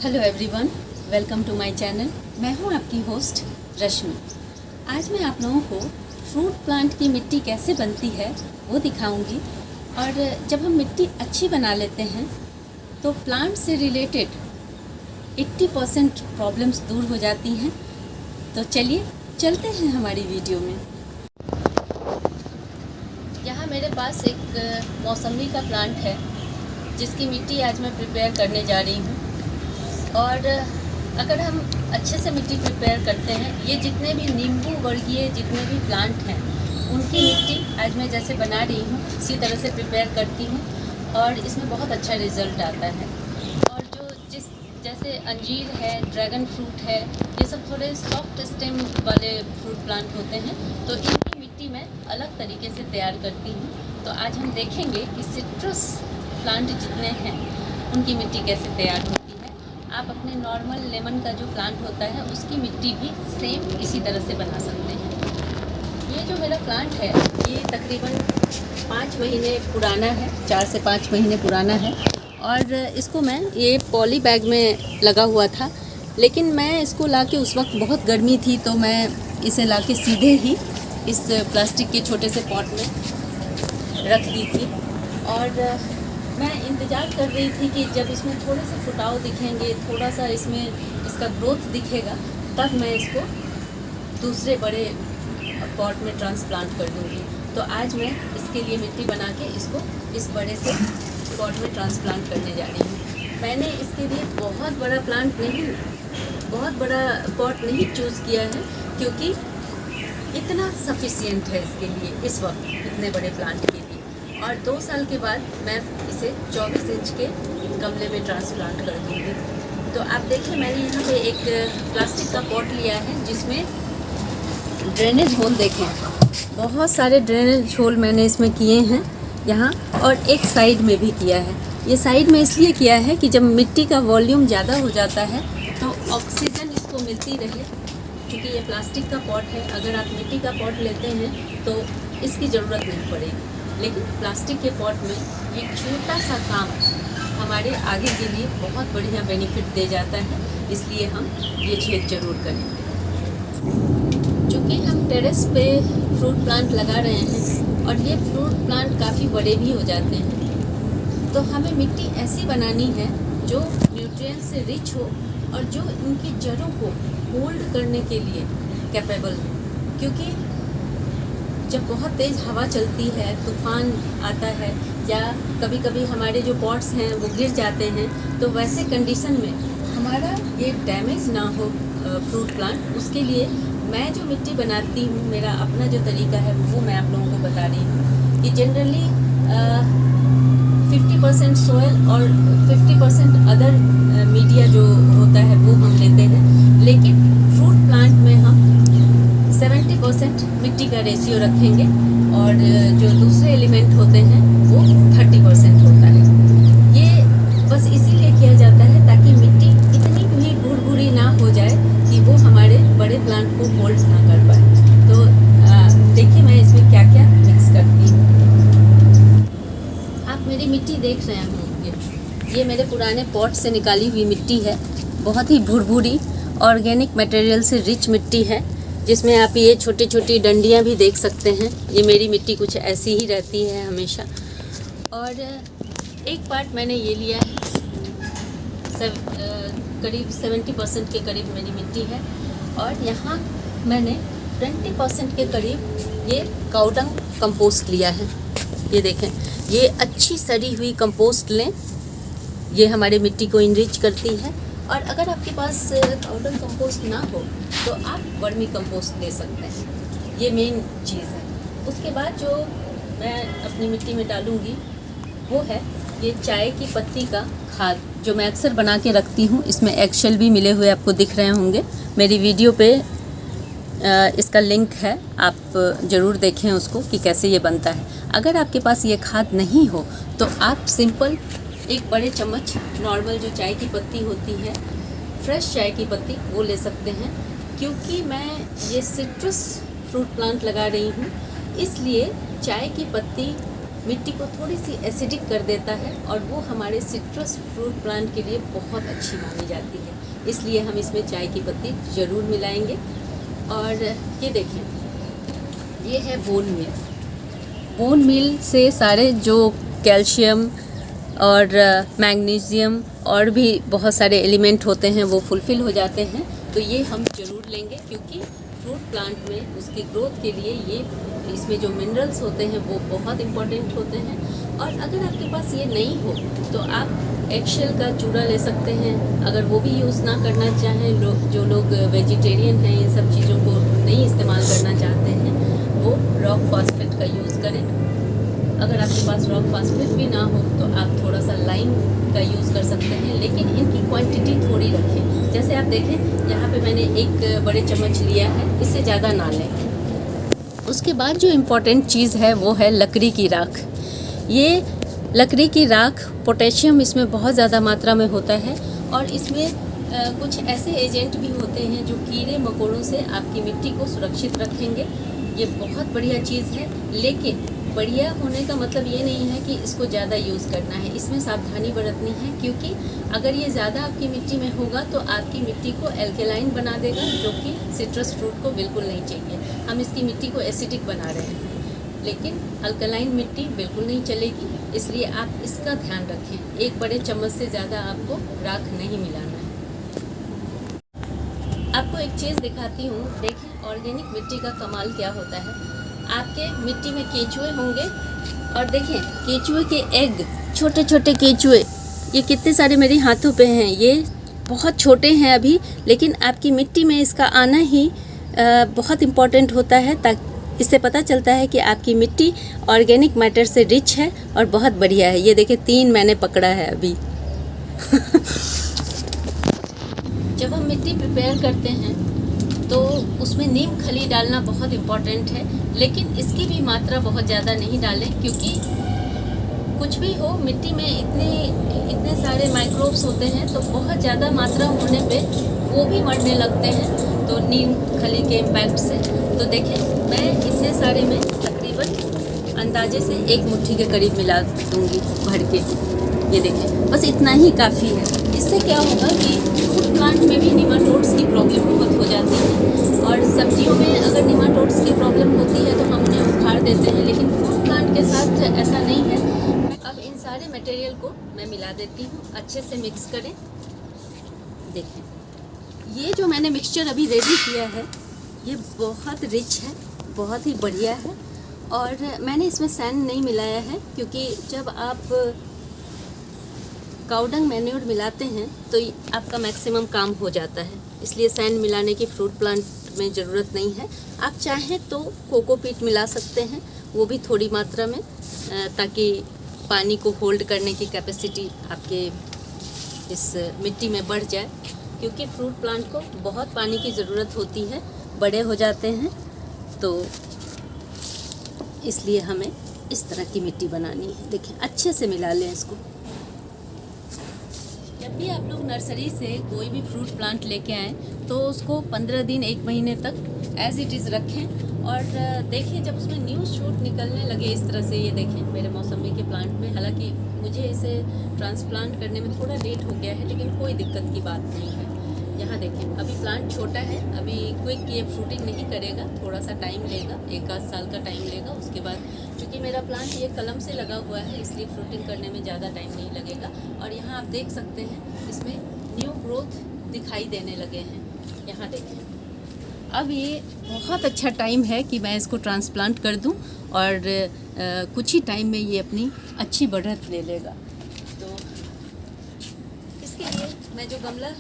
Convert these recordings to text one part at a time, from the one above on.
Hello everyone, welcome to my channel. मैं हूं आपकी होस्ट रश्मि। आज मैं आप लोगों को फ्रूट प्लांट की मिट्टी कैसे बनती है वो दिखाऊंगी। और जब हम मिट्टी अच्छी बना लेते हैं तो प्लांट से रिलेटेड 80% प्रॉब्लम्स दूर हो जाती हैं। तो चलिए चलते हैं हमारी वीडियो में। यहाँ मेरे पास एक मौसमी का प्लांट है जिसकी मिट्टी आज मैं प्रिपेयर करने जा रही हूँ। और अगर हम अच्छे से मिट्टी प्रिपेयर करते हैं, ये जितने भी नींबू वर्गीय जितने भी प्लांट हैं उनकी मिट्टी आज मैं जैसे बना रही हूँ इसी तरह से प्रिपेयर करती हूँ और इसमें बहुत अच्छा रिज़ल्ट आता है। और जो जैसे अंजीर है, ड्रैगन फ्रूट है, ये सब थोड़े सॉफ्ट स्टेम वाले फ्रूट प्लांट होते हैं, तो इनकी मिट्टी मैं अलग तरीके से तैयार करती हूँ। तो आज हम देखेंगे कि सिट्रस प्लांट जितने हैं उनकी मिट्टी कैसे तैयार होती है। आप अपने नॉर्मल लेमन का जो प्लांट होता है उसकी मिट्टी भी सेम इसी तरह से बना सकते हैं। ये जो मेरा प्लांट है ये तकरीबन 5 महीने पुराना है, 4 से 5 महीने पुराना है। और इसको मैं ये पॉली बैग में लगा हुआ था, लेकिन मैं इसको लाके उस वक्त बहुत गर्मी थी तो मैं इसे लाके सीधे ही इस प्लास्टिक के छोटे से पॉट में रख दी थी। और मैं इंतज़ार कर रही थी कि जब इसमें थोड़े से फुटाव दिखेंगे, थोड़ा सा इसमें इसका ग्रोथ दिखेगा, तब मैं इसको दूसरे बड़े पॉट में ट्रांसप्लांट कर दूँगी। तो आज मैं इसके लिए मिट्टी बना के इसको इस बड़े से पॉट में ट्रांसप्लांट करने जा रही हूँ। मैंने इसके लिए बहुत बड़ा पॉट नहीं चूज़ किया है, क्योंकि इतना सफिशिएंट है इसके लिए इस वक्त इतने बड़े प्लांट के लिए। और 2 साल के बाद मैं इसे 24 इंच के गमले में ट्रांसप्लांट कर दूँगी। तो आप देखिए, मैंने यहाँ पे एक प्लास्टिक का पॉट लिया है जिसमें ड्रेनेज होल देखें, बहुत सारे ड्रेनेज होल मैंने इसमें किए हैं यहाँ, और एक साइड में भी किया है। ये साइड में इसलिए किया है कि जब मिट्टी का वॉल्यूम ज़्यादा हो जाता है तो ऑक्सीजन इसको मिलती रहे। क्योंकि ये प्लास्टिक का पॉट है, अगर आप मिट्टी का पॉट लेते हैं तो इसकी ज़रूरत नहीं पड़ेगी, लेकिन प्लास्टिक के पॉट में ये छोटा सा काम हमारे आगे के लिए बहुत बढ़िया बेनिफिट दे जाता है, इसलिए हम ये छेद जरूर करेंगे। चूँकि हम टेरेस पे फ्रूट प्लांट लगा रहे हैं और ये फ्रूट प्लांट काफ़ी बड़े भी हो जाते हैं, तो हमें मिट्टी ऐसी बनानी है जो न्यूट्रिएंट्स से रिच हो और जो इनकी जड़ों को होल्ड करने के लिए कैपेबल हो। क्योंकि जब बहुत तेज़ हवा चलती है, तूफ़ान आता है, या कभी कभी हमारे जो पॉट्स हैं वो गिर जाते हैं, तो वैसे कंडीशन में हमारा ये डैमेज ना हो फ्रूट प्लांट, उसके लिए मैं जो मिट्टी बनाती हूँ, मेरा अपना जो तरीका है वो मैं आप लोगों को बता रही हूँ। कि जनरली 50% सोयल और 50% अदर मीडिया जो होता है वो हम लेते हैं, लेकिन फ्रूट प्लांट में हम 70% मिट्टी का रेशियो रखेंगे और जो दूसरे एलिमेंट होते हैं वो 30% होता है। ये बस इसीलिए किया जाता है ताकि मिट्टी इतनी भी भुरभुरी ना हो जाए कि वो हमारे बड़े प्लांट को होल्ड ना कर पाए। तो देखिए मैं इसमें क्या क्या मिक्स करती हूँ। आप मेरी मिट्टी देख रहे होंगे, ये मेरे पुराने पॉट से निकाली हुई मिट्टी है। बहुत ही भुरभुरी ऑर्गेनिक मटेरियल से रिच मिट्टी है, जिसमें आप ये छोटी छोटी डंडियाँ भी देख सकते हैं। ये मेरी मिट्टी कुछ ऐसी ही रहती है हमेशा। और एक पार्ट मैंने ये लिया है, करीब 70% के करीब मेरी मिट्टी है, और यहाँ मैंने 20% के करीब ये काउडंग कंपोस्ट लिया है। ये देखें, ये अच्छी सड़ी हुई कंपोस्ट लें, ये हमारे मिट्टी को इनरिच करती है। और अगर आपके पास काउडंग कंपोस्ट ना हो तो आप वर्मी कंपोस्ट दे सकते हैं, ये मेन चीज़ है। उसके बाद जो मैं अपनी मिट्टी में डालूँगी वो है ये चाय की पत्ती का खाद, जो मैं अक्सर बना के रखती हूँ। इसमें एगशेल भी मिले हुए आपको दिख रहे होंगे, मेरी वीडियो पे इसका लिंक है, आप ज़रूर देखें उसको कि कैसे ये बनता है। अगर आपके पास ये खाद नहीं हो तो आप सिंपल एक बड़े चम्मच नॉर्मल जो चाय की पत्ती होती है, फ्रेश चाय की पत्ती, वो ले सकते हैं। क्योंकि मैं ये सिट्रस फ्रूट प्लांट लगा रही हूँ, इसलिए चाय की पत्ती मिट्टी को थोड़ी सी एसिडिक कर देता है और वो हमारे सिट्रस फ्रूट प्लांट के लिए बहुत अच्छी मानी जाती है। इसलिए हम इसमें चाय की पत्ती ज़रूर मिलाएंगे। और ये देखें, ये है बोन मील। बोन मील से सारे जो कैल्शियम और मैग्नीशियम और भी बहुत सारे एलिमेंट होते हैं वो फुलफ़िल हो जाते हैं। तो ये हम ज़रूर लेंगे, क्योंकि फ्रूट प्लांट में उसकी ग्रोथ के लिए ये इसमें जो मिनरल्स होते हैं वो बहुत इम्पॉर्टेंट होते हैं। और अगर आपके पास ये नहीं हो तो आप एगशेल का चूरा ले सकते हैं। अगर वो भी यूज़ ना करना चाहें, जो लोग वेजिटेरियन हैं, इन सब चीज़ों को नहीं इस्तेमाल करना चाहते हैं, वो रॉक फॉस्फेट का यूज़ करें। अगर आपके पास रॉक फॉस्फेट भी ना हो तो आप थोड़ा सा लाइम का यूज़ कर सकते हैं, लेकिन इनकी क्वांटिटी थोड़ी रखें। जैसे आप देखें, यहाँ पे मैंने एक बड़े चम्मच लिया है, इससे ज़्यादा ना लें। उसके बाद जो इम्पॉर्टेंट चीज़ है वो है लकड़ी की राख। ये लकड़ी की राख, पोटेशियम इसमें बहुत ज़्यादा मात्रा में होता है और इसमें कुछ ऐसे एजेंट भी होते हैं जो कीड़े मकोड़ों से आपकी मिट्टी को सुरक्षित रखेंगे। ये बहुत बढ़िया चीज़ है, लेकिन बढ़िया होने का मतलब ये नहीं है कि इसको ज़्यादा यूज़ करना है। इसमें सावधानी बरतनी है, क्योंकि अगर ये ज़्यादा आपकी मिट्टी में होगा तो आपकी मिट्टी को एल्केलाइन बना देगा, जो कि सिट्रस फ्रूट को बिल्कुल नहीं चाहिए। हम इसकी मिट्टी को एसिडिक बना रहे हैं, लेकिन अल्कलाइन मिट्टी बिल्कुल नहीं चलेगी। इसलिए आप इसका ध्यान रखें। एक बड़े चम्मच से ज़्यादा आपको राख नहीं मिलाना है। आपको एक चीज़ दिखाती हूँ, देखें ऑर्गेनिक मिट्टी का कमाल क्या होता है। आपके मिट्टी में केंचुए होंगे और देखें केंचुए के एग, छोटे छोटे केंचुए, ये कितने सारे मेरे हाथों पे हैं। ये बहुत छोटे हैं अभी, लेकिन आपकी मिट्टी में इसका आना ही बहुत इम्पॉर्टेंट होता है। ताकि इससे पता चलता है कि आपकी मिट्टी ऑर्गेनिक मैटर से रिच है और बहुत बढ़िया है। ये देखिए 3 मैंने पकड़ा है अभी। जब हम मिट्टी प्रिपेयर करते हैं तो उसमें नीम खली डालना बहुत इम्पॉर्टेंट है, लेकिन इसकी भी मात्रा बहुत ज़्यादा नहीं डालें, क्योंकि कुछ भी हो मिट्टी में इतने सारे माइक्रोब्स होते हैं, तो बहुत ज़्यादा मात्रा होने पे वो भी मरने लगते हैं तो नीम खली के इम्पैक्ट से। तो देखें, मैं इतने सारे में तकरीबन अंदाजे से 1 मुट्ठी के करीब मिला दूँगी भर के। ये देखें, बस इतना ही काफ़ी है। इससे क्या होगा कि फ्रूट प्लांट में भी निमाटोड्स की प्रॉब्लम बहुत हो जाती है, और सब्जियों में अगर निमाटोड्स की प्रॉब्लम होती है तो हम उन्हें उखाड़ देते हैं, लेकिन फ्रूट प्लांट के साथ ऐसा नहीं है। अब इन सारे मटेरियल को मैं मिला देती हूँ, अच्छे से मिक्स करें। देखें, ये जो मैंने मिक्सचर अभी रेडी किया है ये बहुत रिच है, बहुत ही बढ़िया है। और मैंने इसमें सैंड नहीं मिलाया है, क्योंकि जब आप काउडंग मैन्योर मिलाते हैं तो आपका मैक्सिमम काम हो जाता है, इसलिए सैंड मिलाने की फ्रूट प्लांट में ज़रूरत नहीं है। आप चाहें तो कोकोपीट मिला सकते हैं, वो भी थोड़ी मात्रा में, ताकि पानी को होल्ड करने की कैपेसिटी आपके इस मिट्टी में बढ़ जाए, क्योंकि फ्रूट प्लांट को बहुत पानी की ज़रूरत होती है, बड़े हो जाते हैं, तो इसलिए हमें इस तरह की मिट्टी बनानी है। देखें, अच्छे से मिला लें इसको। जब भी आप लोग नर्सरी से कोई भी फ्रूट प्लांट लेके आएँ तो उसको 15 दिन 1 महीने तक एज इट इज़ रखें, और देखिए जब उसमें न्यू शूट निकलने लगे इस तरह से। ये देखें मेरे मौसमी के प्लांट में, हालांकि मुझे इसे ट्रांसप्लांट करने में थोड़ा लेट हो गया है, लेकिन कोई दिक्कत की बात नहीं है। यहाँ देखें, अभी प्लांट छोटा है, अभी क्विक ये फ्रूटिंग नहीं करेगा, थोड़ा सा टाइम लेगा, 1-8 साल का टाइम लेगा। उसके बाद चूँकि मेरा प्लांट ये कलम से लगा हुआ है, इसलिए फ्रूटिंग करने में ज़्यादा टाइम नहीं लगेगा। और यहाँ आप देख सकते हैं इसमें न्यू ग्रोथ दिखाई देने लगे हैं। यहाँ देखें, अब ये बहुत अच्छा टाइम है कि मैं इसको ट्रांसप्लांट कर दूं, और कुछ ही टाइम में ये अपनी अच्छी बढ़त ले लेगा। तो इसके लिए मैं जो गमला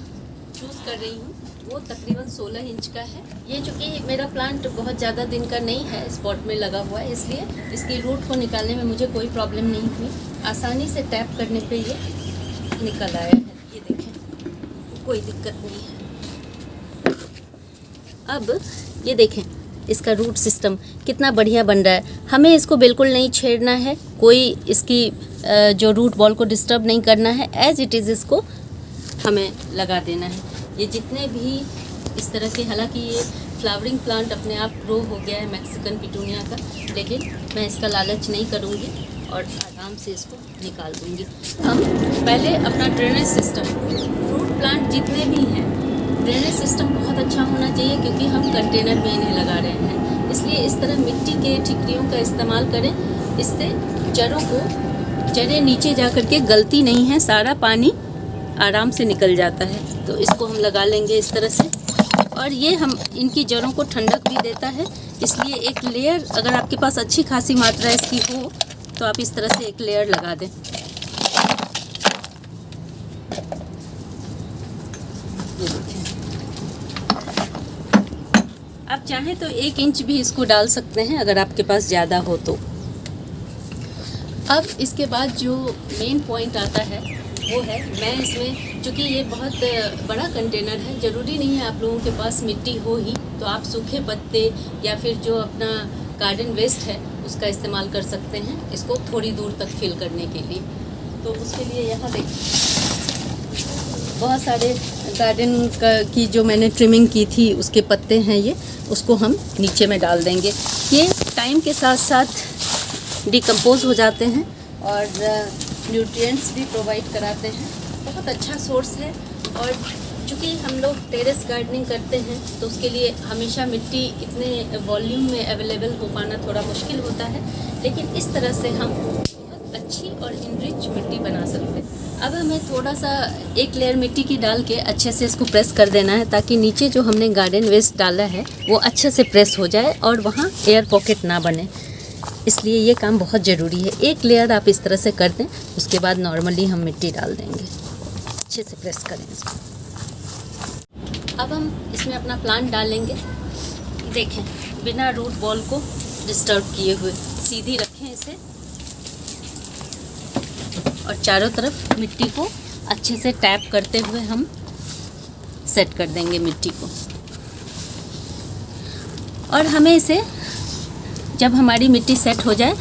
चूज़ कर रही हूँ वो तकरीबन 16 इंच का है। ये चूँकि मेरा प्लांट बहुत ज़्यादा दिन का नहीं है, स्पॉट में लगा हुआ है, इसलिए इसकी रूट को निकालने में मुझे कोई प्रॉब्लम नहीं हुई। आसानी से टैप करने पे ये निकल आया है। ये देखें, कोई दिक्कत नहीं है। अब ये देखें इसका रूट सिस्टम कितना बढ़िया बन रहा है। हमें इसको बिल्कुल नहीं छेड़ना है, कोई इसकी जो रूट बॉल को डिस्टर्ब नहीं करना है, एज इट इज़ इसको हमें लगा देना है। ये जितने भी इस तरह के, हालांकि ये फ्लावरिंग प्लांट अपने आप ग्रो हो गया है मैक्सिकन पिटूनिया का, लेकिन मैं इसका लालच नहीं करूँगी और आराम से इसको निकाल दूँगी। हम पहले अपना ड्रेनेज सिस्टम, फ्रूट प्लांट जितने भी हैं, ड्रेनेज सिस्टम बहुत अच्छा होना चाहिए क्योंकि हम कंटेनर में इन्हें लगा रहे हैं। इसलिए इस तरह मिट्टी के ठिकरियों का इस्तेमाल करें, इससे जड़ें नीचे जा कर के गलती नहीं है, सारा पानी आराम से निकल जाता है। तो इसको हम लगा लेंगे इस तरह से, और ये हम इनकी जड़ों को ठंडक भी देता है। इसलिए एक लेयर, अगर आपके पास अच्छी खासी मात्रा इसकी हो तो आप इस तरह से एक लेयर लगा दें। ये देखें, आप चाहें तो 1 इंच भी इसको डाल सकते हैं अगर आपके पास ज़्यादा हो तो। अब इसके बाद जो मेन पॉइंट आता है वो है, मैं इसमें, चूँकि ये बहुत बड़ा कंटेनर है, ज़रूरी नहीं है आप लोगों के पास मिट्टी हो ही, तो आप सूखे पत्ते या फिर जो अपना गार्डन वेस्ट है उसका इस्तेमाल कर सकते हैं इसको थोड़ी दूर तक फिल करने के लिए। तो उसके लिए यहाँ देखिए बहुत सारे गार्डन की जो मैंने ट्रिमिंग की थी उसके पत्ते हैं ये, उसको हम नीचे में डाल देंगे। ये टाइम के साथ साथ डिकम्पोज हो जाते हैं और न्यूट्रिएंट्स भी प्रोवाइड कराते हैं। बहुत अच्छा सोर्स है। और चूँकि हम लोग टेरेस गार्डनिंग करते हैं तो उसके लिए हमेशा मिट्टी इतने वॉल्यूम में अवेलेबल हो पाना थोड़ा मुश्किल होता है, लेकिन इस तरह से हम बहुत अच्छी और इनरिच मिट्टी बना सकते हैं। अब हमें थोड़ा सा 1 लेयर मिट्टी की डाल के अच्छे से इसको प्रेस कर देना है, ताकि नीचे जो हमने गार्डन वेस्ट डाला है वो अच्छे से प्रेस हो जाए और वहाँ एयर पॉकेट ना बने। इसलिए ये काम बहुत ज़रूरी है। 1 लेयर आप इस तरह से कर दें, उसके बाद नॉर्मली हम मिट्टी डाल देंगे। अच्छे से प्रेस करें इसको। अब हम इसमें अपना प्लांट डालेंगे। देखें, बिना रूट बॉल को डिस्टर्ब किए हुए सीधी रखें इसे, और चारों तरफ मिट्टी को अच्छे से टैप करते हुए हम सेट कर देंगे मिट्टी को। और हमें इसे, जब हमारी मिट्टी सेट हो जाए,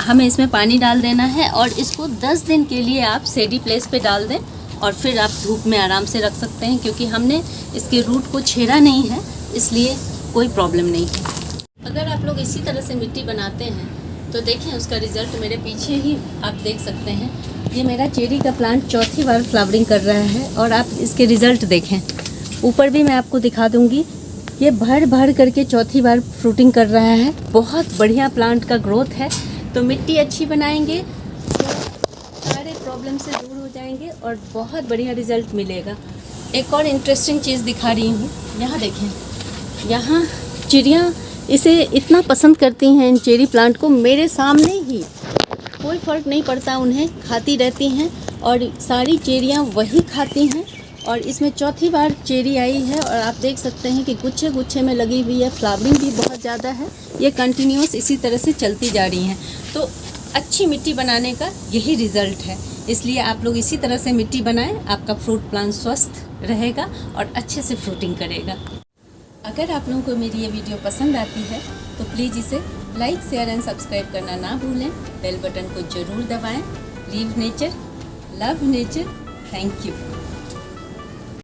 हमें इसमें पानी डाल देना है और इसको 10 दिन के लिए आप सेडी प्लेस पे डाल दें और फिर आप धूप में आराम से रख सकते हैं, क्योंकि हमने इसके रूट को छेड़ा नहीं है, इसलिए कोई प्रॉब्लम नहीं है। अगर आप लोग इसी तरह से मिट्टी बनाते हैं तो देखें उसका रिज़ल्ट मेरे पीछे ही आप देख सकते हैं। ये मेरा चेरी का प्लांट चौथी बार फ्लावरिंग कर रहा है और आप इसके रिज़ल्ट देखें। ऊपर भी मैं आपको दिखा दूँगी, ये भर भर करके चौथी बार फ्रूटिंग कर रहा है। बहुत बढ़िया प्लांट का ग्रोथ है। तो मिट्टी अच्छी बनाएंगे तो सारे प्रॉब्लम से दूर हो जाएंगे और बहुत बढ़िया रिज़ल्ट मिलेगा। एक और इंटरेस्टिंग चीज़ दिखा रही हूँ, यहाँ देखें, यहाँ चिड़ियाँ इसे इतना पसंद करती हैं, इन चेरी प्लांट को। मेरे सामने ही, कोई फ़र्क नहीं पड़ता, उन्हें खाती रहती हैं और सारी चेरियाँ वही खाती हैं। और इसमें चौथी बार चेरी आई है और आप देख सकते हैं कि गुच्छे गुच्छे में लगी हुई है। फ्लावरिंग भी बहुत ज़्यादा है। ये कंटिन्यूस इसी तरह से चलती जा रही हैं। तो अच्छी मिट्टी बनाने का यही रिज़ल्ट है। इसलिए आप लोग इसी तरह से मिट्टी बनाएं, आपका फ्रूट प्लांट स्वस्थ रहेगा और अच्छे से फ्रूटिंग करेगा। अगर आप लोगों को मेरी ये वीडियो पसंद आती है तो प्लीज़ इसे लाइक, शेयर एंड सब्सक्राइब करना ना भूलें। बेल बटन को ज़रूर दबाएं। Leave nature, love nature. Thank you.